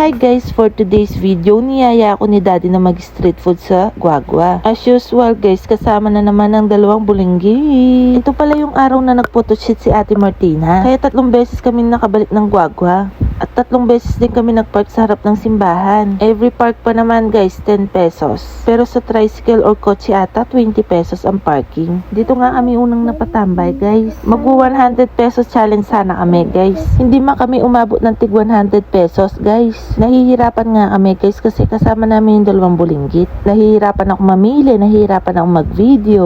Hi guys, for today's video, niyaya ako ni Daddy na mag-street food sa Guagua. As usual guys, kasama na naman ang dalawang bulinggi. Ito pala yung araw na nag-photoshoot si Ate Martina. Kaya 3 beses kami nakabalik ng Guagua. At 3 beses din kami nagpark sa harap ng simbahan. Every park pa naman guys, 10 pesos. Pero sa tricycle or kotse ata, 20 pesos ang parking. Dito nga kami unang napatambay guys. Magwa 100 pesos challenge sana kami guys. Hindi man kami umabot ng tig 100 pesos guys. Nahihirapan nga kami guys kasi kasama namin yung dalawang bulinggit. Nahihirapan ako mamili, nahihirapan ako mag-video.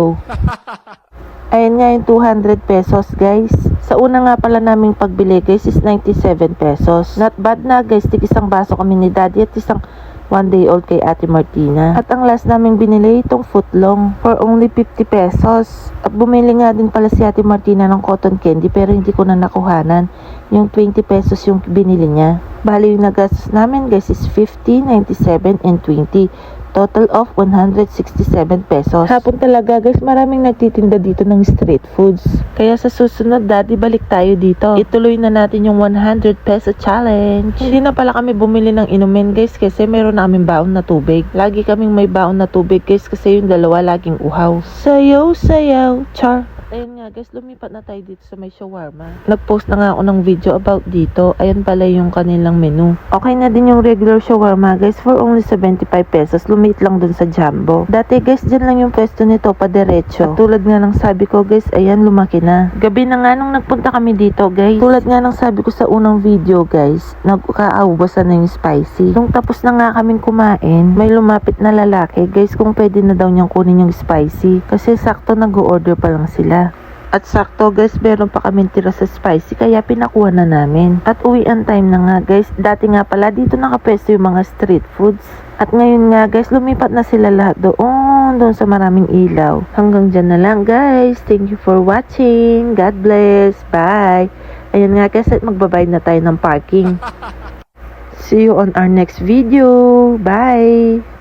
Ayan nga yung 200 pesos guys. Sa una nga pala naming pagbili guys is 97 pesos. Not bad na guys, tig isang baso kami ni Daddy at isang 1 day old kay Ate Martina. At ang last naming binili itong footlong for only 50 pesos. At bumili nga din pala si Ate Martina ng cotton candy pero hindi ko na nakuhanan. Yung 20 pesos yung binili niya. Bali yung nagastos namin guys is 50, 97, and 20. Total of 167 pesos. Hapon talaga guys, maraming nagtitinda dito ng street foods. Kaya sa susunod, Daddy, balik tayo dito. Ituloy na natin yung 100 peso challenge. Hindi na pala kami bumili ng inumin guys kasi meron na kaming baon na tubig. Lagi kaming may baon na tubig guys kasi yung dalawa laging uhaw. Sayaw, sayaw, char. Ayun nga guys, lumipat na tayo dito sa may shawarma. Nag-post na nga ako ng video about dito. Ayan pala yung kanilang menu. Okay na din yung regular shawarma guys for only 75 pesos. Lumit lang dun sa jumbo. Dati guys, dyan lang yung pwesto nito pa diretso. At tulad nga ng sabi ko guys, ayan lumaki na. Gabi na nga nung nagpunta kami dito guys. Tulad nga ng sabi ko sa unang video guys, nagkaubusan na yung spicy. Nung tapos na nga kaming kumain, may lumapit na lalaki guys kung pwede na daw niyang kunin yung spicy. Kasi sakto nag-order pa lang sila. At sakto guys, meron pa kaming tira sa spicy kaya pinakuha na namin. At uwian time na nga guys. Dati nga pala dito nakapwesto yung mga street foods. At ngayon nga guys, lumipat na sila lahat doon sa maraming ilaw. Hanggang dyan na lang guys. Thank you for watching. God bless. Bye. Ayan nga guys, at magbabayad na tayo ng parking. See you on our next video. Bye.